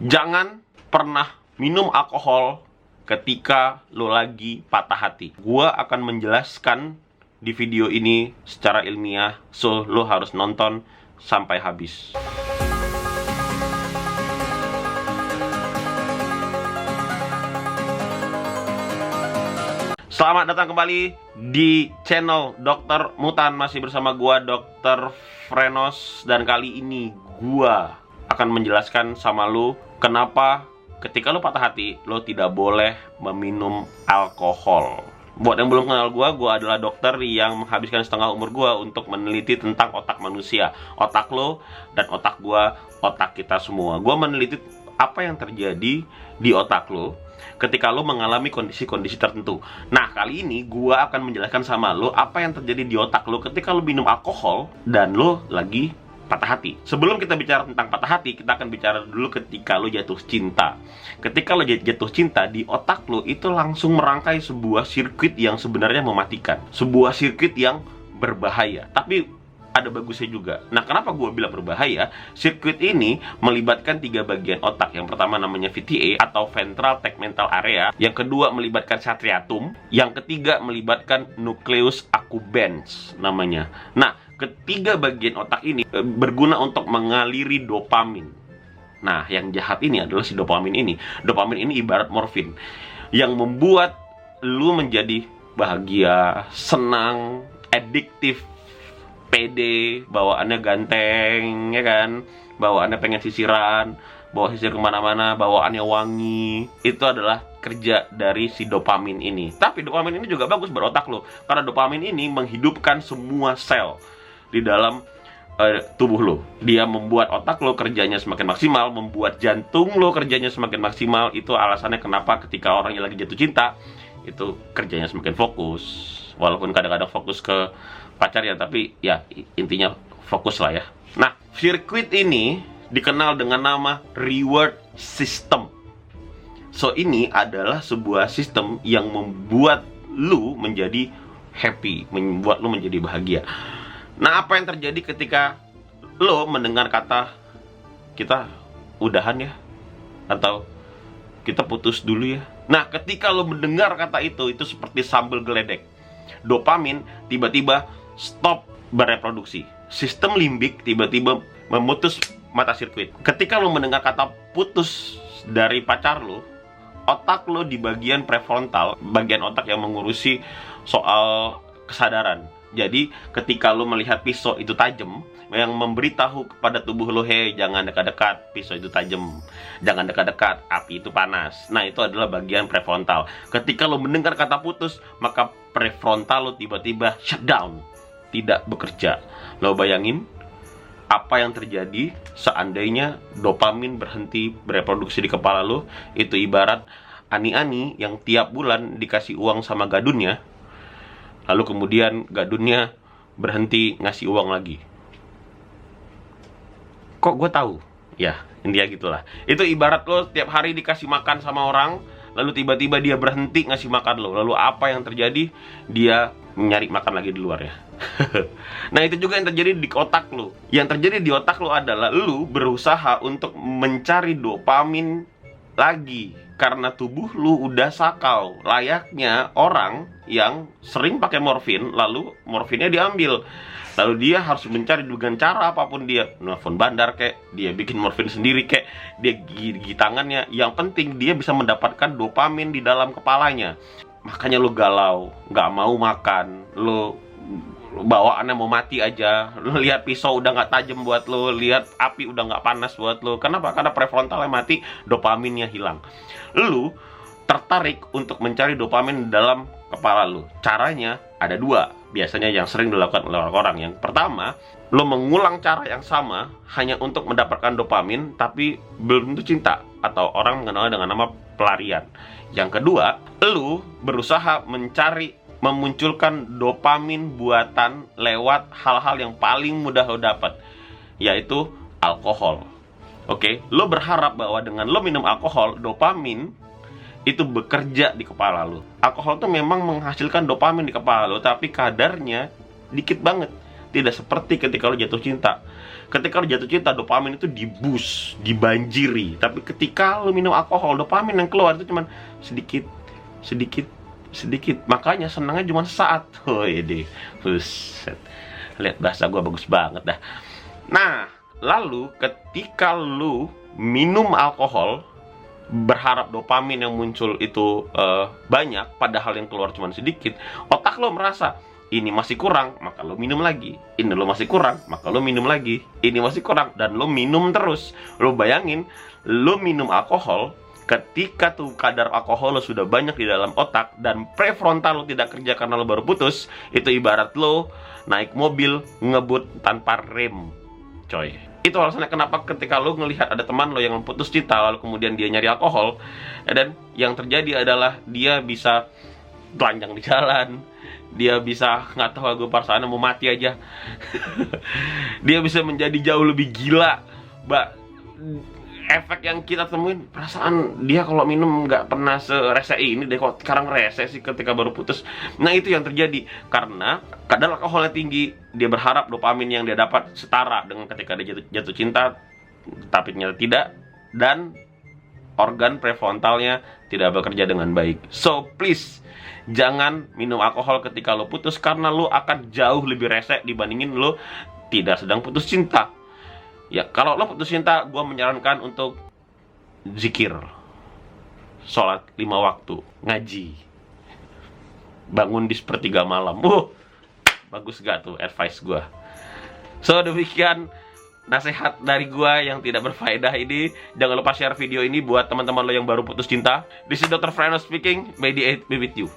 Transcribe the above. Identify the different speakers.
Speaker 1: Jangan pernah minum alkohol ketika lo lagi patah hati. Gua akan menjelaskan di video ini secara ilmiah, so lo harus nonton sampai habis. Selamat datang kembali di channel Dokter Mutan. Masih bersama gua Dr. Frenos. Dan kali ini gua akan menjelaskan sama lo kenapa ketika lo patah hati lo tidak boleh meminum alkohol. Buat yang belum kenal gua adalah dokter yang menghabiskan setengah umur gua untuk meneliti tentang otak manusia. Otak lo dan otak gua, otak kita semua. Gua meneliti apa yang terjadi di otak lo ketika lo mengalami kondisi-kondisi tertentu. Nah, kali ini gua akan menjelaskan sama lo apa yang terjadi di otak lo ketika lo minum alkohol dan lo lagi patah hati. Sebelum kita bicara tentang patah hati, kita akan bicara dulu ketika lo jatuh cinta. Ketika lo jatuh cinta, di otak lo itu langsung merangkai sebuah sirkuit yang sebenarnya mematikan, sebuah sirkuit yang berbahaya. Tapi ada bagusnya juga. Nah, kenapa gue bilang berbahaya? Sirkuit ini melibatkan 3 bagian otak. Yang pertama namanya VTA atau ventral tegmental area. Yang kedua melibatkan striatum. Yang ketiga melibatkan nucleus accumbens namanya. Nah, ketiga bagian otak ini berguna untuk mengaliri dopamin. Nah, yang jahat ini adalah si dopamin ini. Dopamin ini ibarat morfin yang membuat lu menjadi bahagia, senang, adiktif, pede, bawaannya ganteng, ya kan? Bawaannya pengen sisiran, bawa sisir kemana-mana, bawaannya wangi. Itu adalah kerja dari si dopamin ini. Tapi dopamin ini juga bagus buat otak lo, karena dopamin ini menghidupkan semua sel di dalam tubuh lo. Dia membuat otak lo kerjanya semakin maksimal, membuat jantung lo kerjanya semakin maksimal. Itu alasannya kenapa ketika orang yang lagi jatuh cinta itu kerjanya semakin fokus. Walaupun kadang-kadang fokus ke pacar ya, tapi ya intinya fokus lah ya. Nah, sirkuit ini dikenal dengan nama reward system. So, ini adalah sebuah sistem yang membuat lu menjadi happy, membuat lu menjadi bahagia. Nah, apa yang terjadi ketika lo mendengar kata kita udahan ya, atau kita putus dulu ya? Nah, ketika lo mendengar kata itu seperti sambal geledek. Dopamin tiba-tiba stop bereproduksi. Sistem limbik tiba-tiba memutus mata sirkuit. Ketika lo mendengar kata putus dari pacar lo, otak lo di bagian prefrontal, bagian otak yang mengurusi soal kesadaran. Jadi ketika lo melihat pisau itu tajam, yang memberitahu kepada tubuh lo, hei jangan dekat-dekat, pisau itu tajam, jangan dekat-dekat, api itu panas. Nah, itu adalah bagian prefrontal. Ketika lo mendengar kata putus, maka prefrontal lo tiba-tiba shutdown, tidak bekerja. Lo bayangin apa yang terjadi seandainya dopamin berhenti bereproduksi di kepala lo. Itu ibarat ani-ani yang tiap bulan dikasih uang sama gadunnya, lalu kemudian gadunnya berhenti ngasih uang lagi. Kok gue tahu? Ya, intinya gitulah. Itu ibarat lo tiap hari dikasih makan sama orang, lalu tiba-tiba dia berhenti ngasih makan lo. Lalu apa yang terjadi? Dia nyari makan lagi di luar ya. Nah, itu juga yang terjadi di otak lo. Yang terjadi di otak lo adalah lo berusaha untuk mencari dopamin lagi, karena tubuh lu udah sakau. Layaknya orang yang sering pakai morfin, lalu morfinnya diambil, lalu dia harus mencari dengan cara apapun, dia nelfon bandar kek, dia bikin morfin sendiri kek, dia gigi tangannya. Yang penting dia bisa mendapatkan dopamin di dalam kepalanya. Makanya lu galau, nggak mau makan, lu bawaannya mau mati aja. Lu lihat pisau udah nggak tajam buat lu, lihat api udah nggak panas buat lu. Kenapa? Karena prefrontalnya mati, dopaminnya hilang. Lu tertarik untuk mencari dopamin dalam kepala lu. Caranya ada 2, biasanya yang sering dilakukan oleh orang. Yang pertama, lu mengulang cara yang sama hanya untuk mendapatkan dopamin, tapi belum tentu cinta, atau orang mengenalnya dengan nama pelarian. Yang kedua, lu berusaha memunculkan dopamin buatan lewat hal-hal yang paling mudah lo dapat, yaitu alkohol. Oke, lo berharap bahwa dengan lo minum alkohol, dopamin itu bekerja di kepala lo. Alkohol tuh memang menghasilkan dopamin di kepala lo, tapi kadarnya dikit banget. tidak seperti ketika lo jatuh cinta. Ketika lo jatuh cinta, dopamin itu dibus, dibanjiri. Tapi ketika lo minum alkohol, dopamin yang keluar itu cuman sedikit, sedikit, sedikit. Makanya senangnya cuma sesaat. Oh iya, buset. Lihat bahasa gue bagus banget dah. Nah, lalu ketika lo minum alkohol, berharap dopamin yang muncul itu banyak, padahal yang keluar cuma sedikit, otak lo merasa ini masih kurang, maka lo minum lagi. Ini lo masih kurang, maka lo minum lagi. Ini masih kurang, dan lo minum terus. Lo bayangin, lo minum alkohol, ketika tuh kadar alkohol lo sudah banyak di dalam otak dan prefrontal lo tidak kerja karena lo baru putus, itu ibarat lo naik mobil ngebut tanpa rem, coy. Itu alasannya kenapa ketika lo ngelihat ada teman lo yang putus cinta lalu kemudian dia nyari alkohol, dan yang terjadi adalah dia bisa telanjang di jalan, dia bisa nggak tahu gue perasaannya mau mati aja. Dia bisa menjadi jauh lebih gila, efek yang kita temuin, perasaan dia kalau minum nggak pernah serese ini deh, kok sekarang rese sih ketika baru putus. Nah, itu yang terjadi karena kadar alkoholnya tinggi. Dia berharap dopamin yang dia dapat setara dengan ketika dia jatuh cinta, tapi ternyata tidak, dan organ prefrontalnya tidak bekerja dengan baik. So please, jangan minum alkohol ketika lo putus, karena lo akan jauh lebih rese dibandingin lo tidak sedang putus cinta. Ya, kalau lo putus cinta, gue menyarankan untuk zikir, sholat 5 waktu, ngaji, bangun di sepertiga malam. Bagus gak tuh advice gue? So, demikian nasihat dari gue yang tidak berfaedah ini. Jangan lupa share video ini buat teman-teman lo yang baru putus cinta. This is Dr. Frenos speaking. May the 8 be with you.